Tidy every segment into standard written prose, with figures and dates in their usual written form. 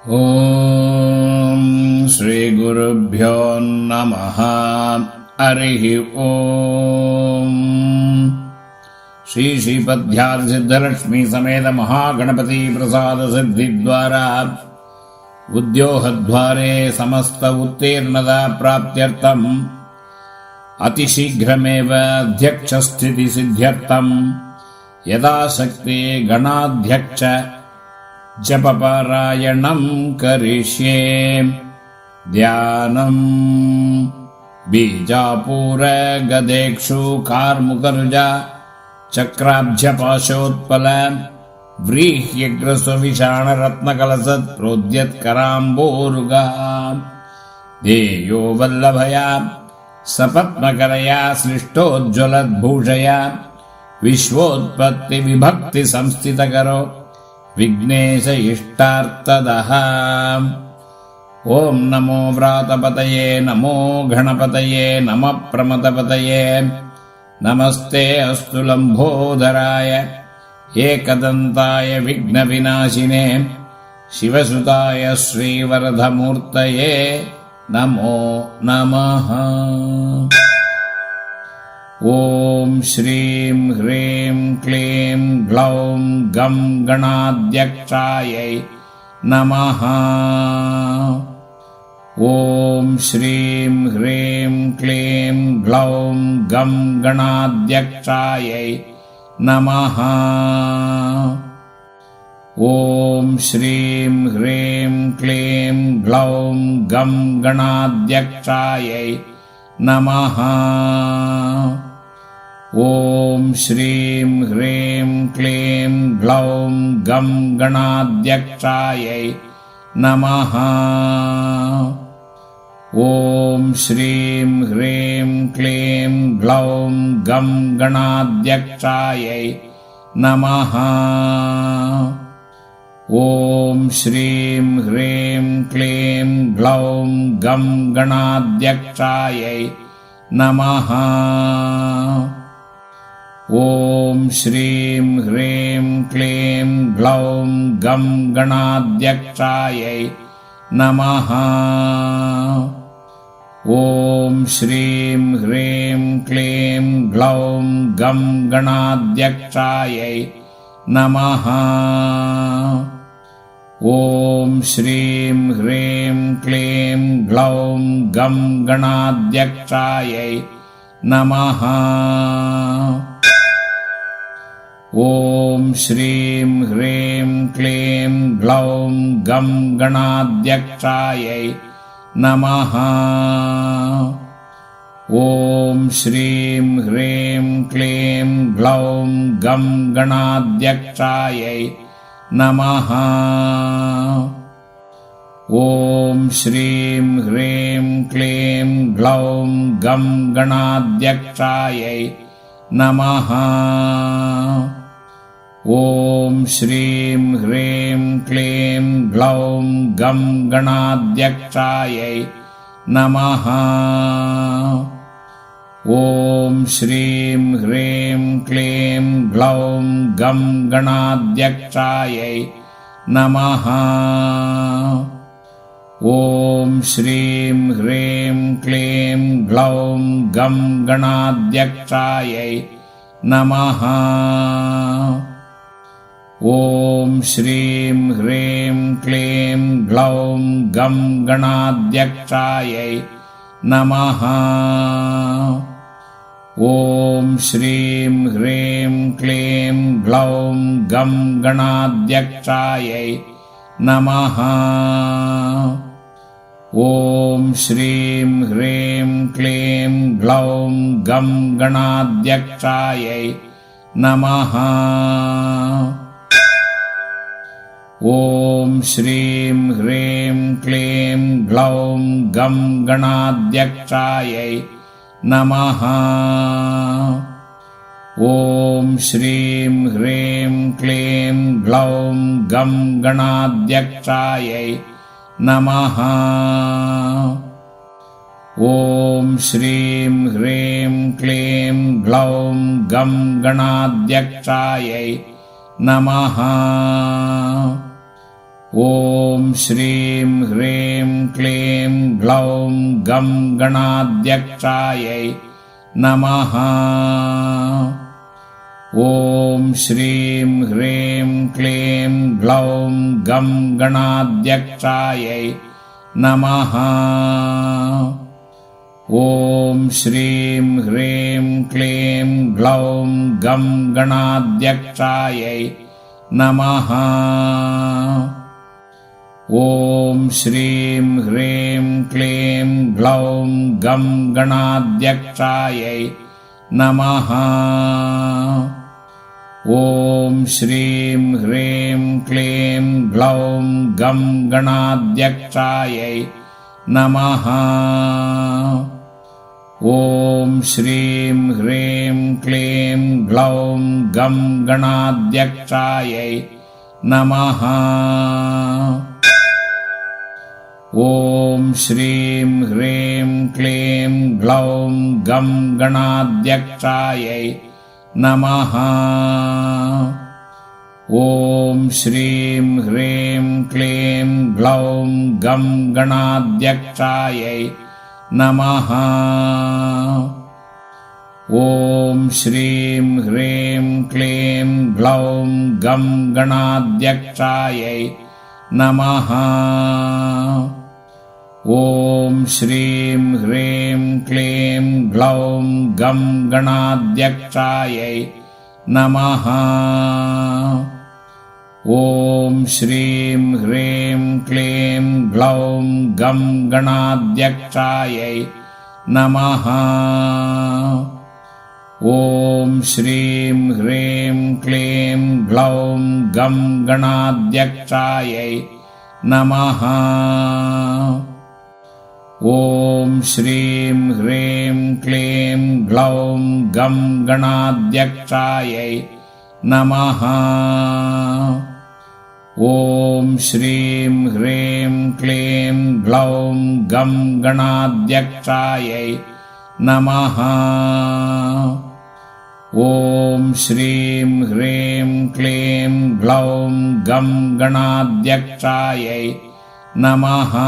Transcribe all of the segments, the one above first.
ॐ श्रीगुरुभ्यो नमः। हरिः ॐ। श्रीपद्यार्सिद्धलक्ष्मी समेत महागणपति प्रसाद सिद्धिद्वारा उद्योगद्वारे समस्त उत्तीर्णता प्राप्त्यर्थम् अतिशीघ्रमेव अध्यक्षस्थिति सिद्ध्यर्थम् यथाशक्ति गणाध्यक्ष जपपारायणं करिष्ये। ध्यानम् बीजापूर गदेक्षु कार्मुकरुजा चक्राब्जपाशोत्पल व्रीह्यग्रस्वविषाणरत्नकलसत् प्रोद्यत्कराम्बोरुगा ध्येयो वल्लभया सपत्मकरया सृष्टोज्ज्वलद्भूषया विश्वोत्पत्तिविभक्तिसंस्थितकरो विघ्नेश इष्टार्थदः। ॐ नमो व्रातपतये नमो गणपतये नमः प्रमथपतये नमस्ते अस्तु लम्बोदराय एकदन्ताय विघ्नविनाशिने शिवसुताय श्रीवरदमूर्तये नमो नमः। ॐ श्रीं ह्रीं क्लीं ग्लौं गं गणाध्यक्षायै नमः। ॐ श्रीं ह्रीं क्लीं ग्लौं गं गणाध्यक्षायै नमः। ॐ श्रीं ह्रीं क्लीं ग्लौं गं गणाध्यक्षायै नमः। ॐ श्रीं ह्रीं क्लीं ग्लौं गं गणाध्यक्षायै नमः। ॐ श्रीं ह्रीं क्लीं ग्लौं गं गणाध्यक्षायै नमः। ॐ श्रीं ह्रीं क्लीं ग्लौं गं गणाध्यक्षायै नमः। ॐ श्रीं ह्रीं क्लीं ग्लौं गं गणाध्यक्षायै नमः। ॐ श्रीं ह्रीं क्लीं ग्लौं गं गणाध्यक्षायै नमः। ॐ श्रीं ह्रीं क्लीं ग्लौं गं गणाध्यक्षायै नमः। ॐ श्रीं ह्रीं क्लीं ग्लौं गं गणाध्यक्षायै नमः। ॐ श्रीं ह्रीं क्लीं ग्लौं गं गणाध्यक्षायै नमः। ॐ श्रीं ह्रीं क्लीं ग्लौं गं गणाध्यक्षायै नमः। ॐ श्रीं ह्रीं क्लीं ग्लौं गं गणाध्यक्षायै नमः। ॐ श्रीं ह्रीं क्लीं ग्लौं गं गणाध्यक्षायै नमः। ॐ श्रीं ह्रीं क्लीं ग्लौं गं गणाध्यक्षायै नमः। ॐ श्रीं ह्रीं क्लीं ग्लौं गं गणाध्यक्षायै नमः। ॐ श्रीं ह्रीं क्लीं ग्लौं गं गणाध्यक्षायै नमः। ॐ श्रीं ह्रीं क्लीं ग्लौं गं गणाध्यक्षायै नमः। ॐ श्रीं ह्रीं क्लीं ग्लौं गं गणाध्यक्षायै नमः। ॐ श्रीं ह्रीं क्लीं ग्लौं गं गणाध्यक्षायै नमः। ॐ श्रीं ह्रीं क्लीं ग्लौं गं गणाध्यक्षायै नमः। ॐ श्रीं ह्रीं क्लीं ग्लौं गं गणाध्यक्षायै नमः। ॐ श्रीं ह्रीं क्लीं ग्लौं गं गणाध्यक्षायै नमः। ॐ श्रीं ह्रीं क्लीं ग्लौं गं गणाध्यक्षायै नमः। ॐ श्रीं ह्रीं क्लीं ग्लौं गं गणाध्यक्षायै नमः। ॐ श्रीं ह्रीं क्लीं ग्लौं गं गणाध्यक्षायै नमः। ॐ श्रीं ह्रीं क्लीं ग्लौं गं गणाध्यक्षायै नमः। ॐ श्रीं ह्रीं क्लीं ग्लौं गं गणाध्यक्षायै नमः। ॐ श्रीं ह्रीं क्लीं ग्लौं गं गणाध्यक्षायै नमः। ॐ श्रीं ह्रीं क्लीं ग्लौं गं गणाध्यक्षायै नमः। ॐ श्रीं ह्रीं क्लीं ग्लौं गं गणाध्यक्षायै नमः। ॐ श्रीं ह्रीं क्लीं ग्लौं गं गणाध्यक्षायै नमः। ॐ श्रीं ह्रीं क्लीं ग्लौं गं गणाध्यक्षायै नमः। ॐ श्रीं ह्रीं क्लीं ग्लौं गं गणाध्यक्षायै नमः। ॐ श्रीं ह्रीं क्लीं ग्लौं गं गणाध्यक्षायै नमः। ॐ श्रीं ह्रीं क्लीं ग्लौं गं गणाध्यक्षायै नमः।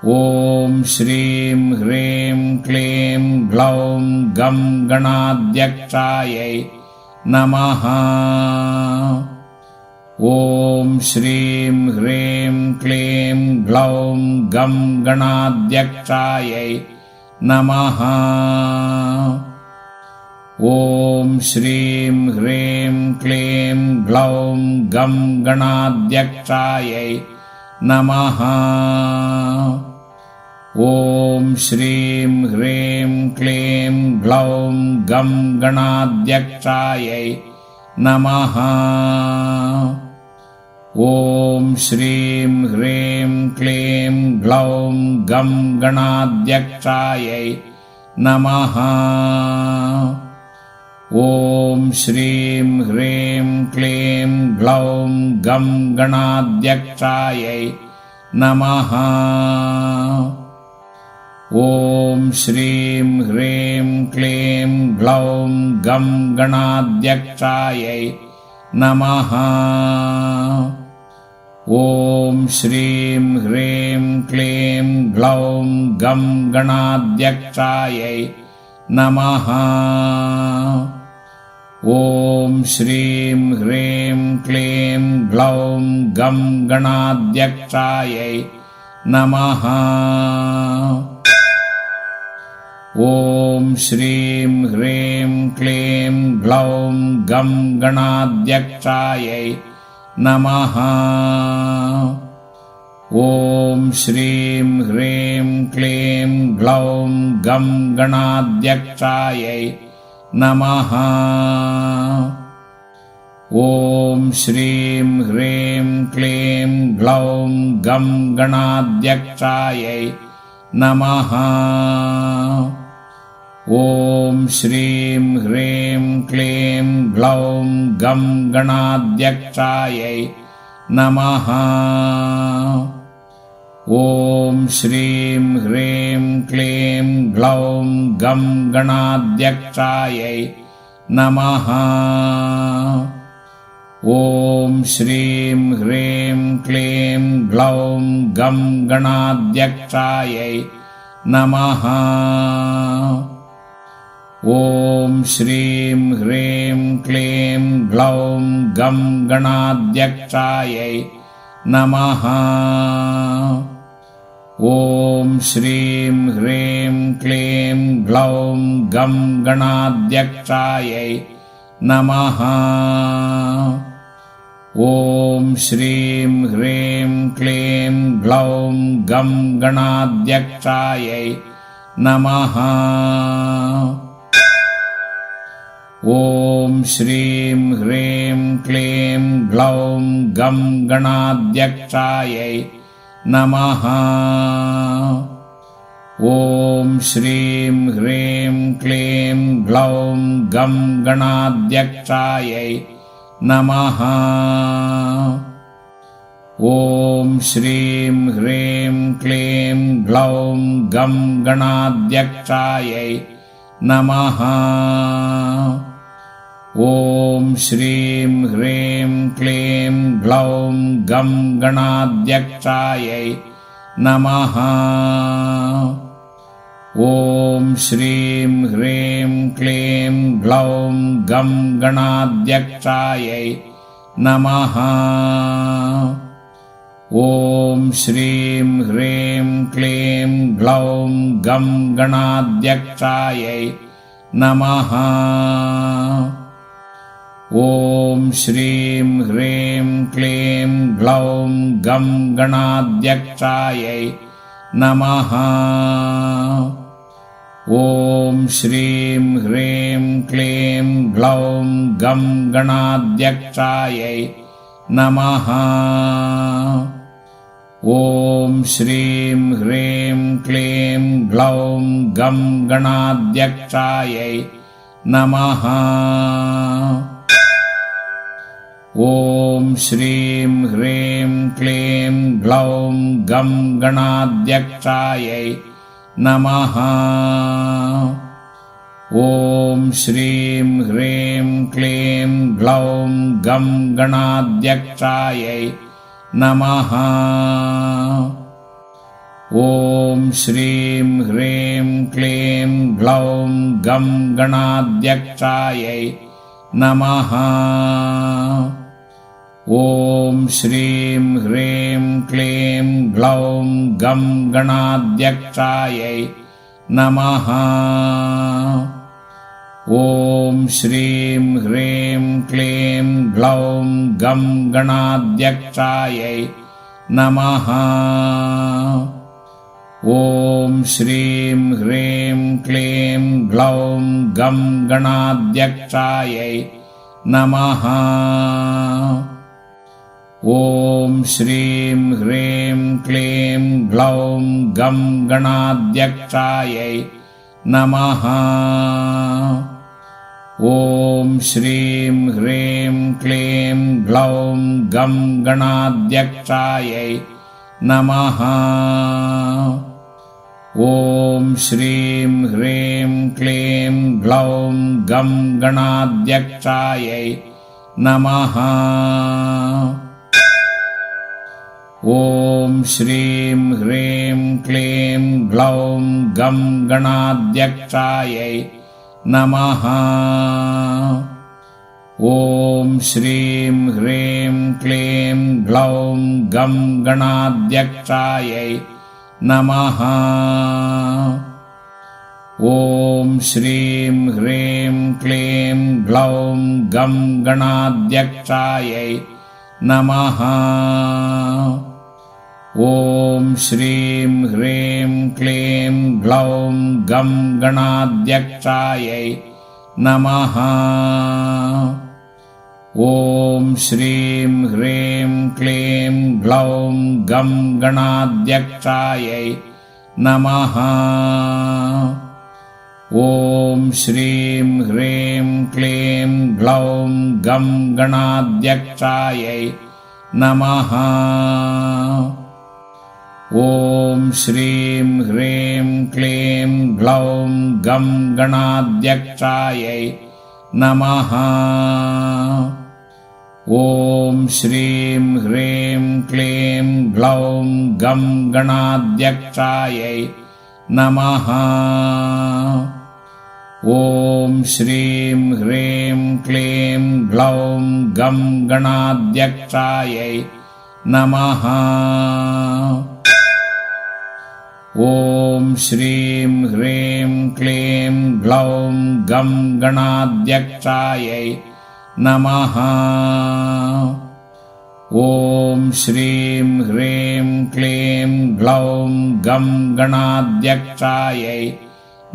ॐ श्रीं ह्रीं क्लीं ग्लौं गं गणाध्यक्षायै नमः। ॐ श्रीं ह्रीं क्लीं ग्लौं गं गणाध्यक्षायै नमः। ॐ श्रीं ह्रीं क्लीं ग्लौं गं गणाध्यक्षायै नमः। ॐ श्रीं ह्रीं क्लीं ग्लौं गं गणाध्यक्षायै नमः। ॐ श्रीं ह्रीं क्लीं ग्लौं गं गणाध्यक्षायै नमः। ॐ श्रीं ह्रीं क्लीं ग्लौं गं गणाध्यक्षायै नमः। ॐ श्रीं ह्रीं क्लीं ग्लौं गं गणाध्यक्षायै नमः। ॐ श्रीं ह्रीं क्लीं ग्लौं गं गणाध्यक्षायै नमः। ॐ श्रीं ह्रीं क्लीं ग्लौं गं गणाध्यक्षायै नमः। ॐ श्रीं ह्रीं क्लीं ग्लौं गं गणाध्यक्षायै नमः। ॐ श्रीं ह्रीं क्लीं ग्लौं गं गणाध्यक्षायै नमः। ॐ श्रीं ह्रीं क्लीं ग्लौं गं गणाध्यक्षायै नमः। ॐ श्रीं ह्रीं क्लीं ग्लौं गं गणाध्यक्षायै नमः। ॐ श्रीं ह्रीं क्लीं ग्लौं गं गणाध्यक्षायै नमः। ॐ श्रीं ह्रीं क्लीं ग्लौं गं गणाध्यक्षायै नमः। ॐ श्रीं ह्रीं क्लीं ग्लौं गं गणाध्यक्षायै नमः। ॐ श्रीं ह्रीं क्लीं ग्लौं गं गणाध्यक्षायै नमः। ॐ श्रीं ह्रीं क्लीं ग्लौं गं गणाध्यक्षायै नमः। ॐ श्रीं ह्रीं क्लीं ग्लौं गं गणाध्यक्षायै नमः। ॐ श्रीं ह्रीं क्लीं ग्लौं गं गणाध्यक्षायै नमः। ॐ श्रीं ह्रीं क्लीं ग्लौं गं गणाध्यक्षायै नमः। ॐ श्रीं ह्रीं क्लीं ग्लौं गं गणाध्यक्षायै नमः। ॐ श्रीं ह्रीं क्लीं ग्लौं गं गणाध्यक्षायै नमः। ॐ श्रीं ह्रीं क्लीं ग्लौं गं गणाध्यक्षायै नमः। ॐ श्रीं ह्रीं क्लीं ग्लौं गं गणाध्यक्षायै नमः। ॐ श्रीं ह्रीं क्लीं ग्लौं गं गणाध्यक्षायै नमः। ॐ श्रीं ह्रीं क्लीं ग्लौं गं गणाध्यक्षायै नमः। ॐ श्रीं ह्रीं क्लीं ग्लौं गं गणाध्यक्षायै नमः। ॐ श्रीं ह्रीं क्लीं ग्लौं गं गणाध्यक्षायै नमः। ॐ श्रीं ह्रीं क्लीं ग्लौं गं गणाध्यक्षायै नमः। ॐ श्रीं ह्रीं क्लीं ग्लौं गं गणाध्यक्षायै नमः। ॐ श्रीं ह्रीं क्लीं ग्लौं गं गणाध्यक्षायै नमः। ॐ श्रीं ह्रीं क्लीं ग्लौं गं गणाध्यक्षायै नमः। ॐ श्रीं ह्रीं क्लीं ग्लौं गं गणाध्यक्षायै नमः। ॐ श्रीं ह्रीं क्लीं ग्लौं गं गणाध्यक्षायै नमः। ॐ श्रीं ह्रीं क्लीं ग्लौं गं गणाध्यक्षायै नमः। ॐ श्रीं ह्रीं क्लीं ग्लौं गं गणाध्यक्षायै नमः। ॐ श्रीं ह्रीं क्लीं ग्लौं गं गणाध्यक्षायै नमः। ॐ श्रीं ह्रीं क्लीं ग्लौं गं गणाध्यक्षायै नमः। ॐ श्रीं ह्रीं क्लीं ग्लौं गं गणाध्यक्षायै नमः। ॐ श्रीं ह्रीं क्लीं ग्लौं गं गणाध्यक्षायै नमः। ॐ श्रीं ह्रीं क्लीं ग्लौं गं गणाध्यक्षायै नमः। ॐ श्रीं ह्रीं क्लीं ग्लौं गं गणाध्यक्षायै नमः। ॐ श्रीं ह्रीं क्लीं ग्लौं गं गणाध्यक्षायै नमः। ॐ श्रीं ह्रीं क्लीं ग्लौं गं गणाध्यक्षायै नमः। ॐ श्रीं ह्रीं क्लीं ग्लौं गं गणाध्यक्षायै नमः। ॐ श्रीं ह्रीं क्लीं ग्लौं गं गणाध्यक्षायै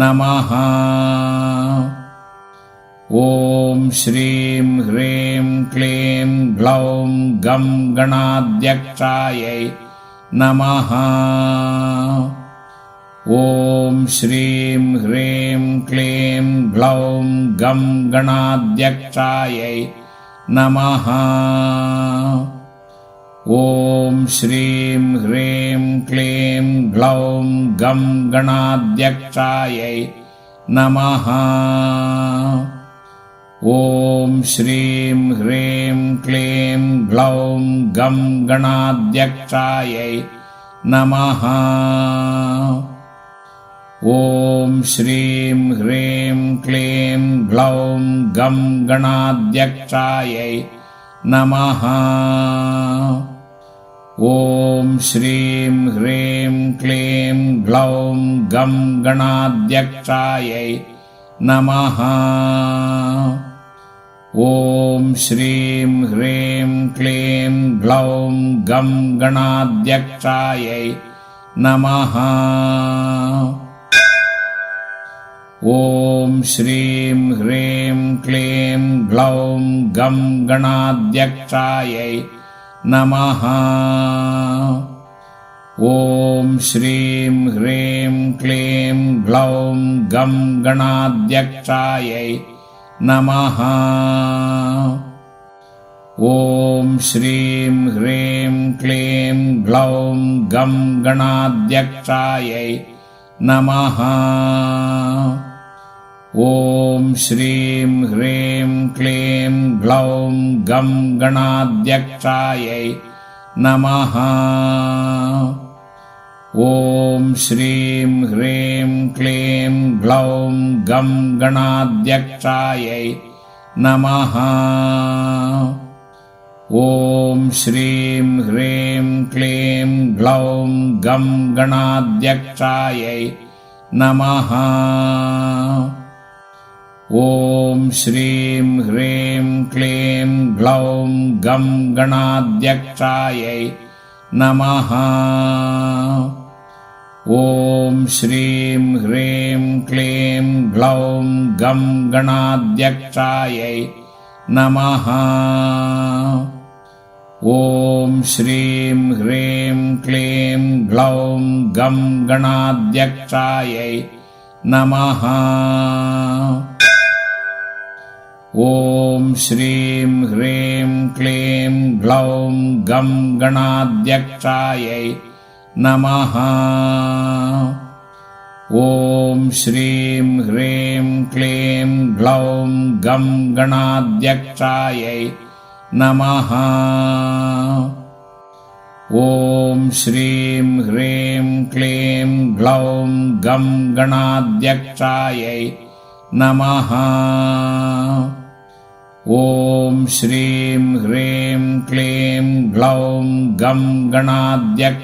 नमः। ॐ श्रीं ह्रीं क्लीं ग्लौं गं गणाध्यक्षायै नमः। ॐ श्रीं ह्रीं क्लीं ग्लौं गं गणाध्यक्षायै नमः। ॐ श्रीं ह्रीं क्लीं ग्लौं गं गणाध्यक्षायै नमः। ॐ श्रीं ह्रीं क्लीं ग्लौं गं गणाध्यक्षायै नमः। ॐ श्रीं ह्रीं क्लीं ग्लौं गं गणाध्यक्षायै नमः। ॐ श्रीं ह्रीं क्लीं ग्लौं गं गणाध्यक्षायै नमः। ॐ श्रीं ह्रीं क्लीं ग्लौं गं गणाध्यक्षायै नमः। ॐ श्रीं ह्रीं क्लीं ग्लौं गं गणाध्यक्षायै नमः। ॐ श्रीं ह्रीं क्लीं ग्लौं गं गणाध्यक्षायै नमः। ॐ श्रीं ह्रीं क्लीं ग्लौं गं गणाध्यक्षायै नमः। ॐ श्रीं ह्रीं क्लीं ग्लौं गं गणाध्यक्षायै नमः। ॐ श्रीं ह्रीं क्लीं ग्लौं गं गणाध्यक्षायै नमः। ॐ श्रीं ह्रीं क्लीं ग्लौं गं गणाध्यक्षायै नमः। ॐ श्रीं ह्रीं क्लीं ग्लौं गं गणाध्यक्षायै नमः। ॐ श्रीं ह्रीं क्लीं ग्लौं गं गणाध्यक्षायै नमः। ॐ श्रीं ह्रीं क्लीं ग्लौं गं गणाध्यक्षायै नमः। ॐ श्रीं ह्रीं क्लीं ग्लौं गं गणाध्यक्षायै नमः। ॐ श्रीं ह्रीं क्लीं ग्लौं गं गणाध्यक्षायै नमः। ॐ श्रीं ह्रीं क्लीं ग्लौं गं गणाध्यक्षायै नमः। ॐ श्रीं ह्रीं क्लीं ग्लौं गं गणाध्यक्षायै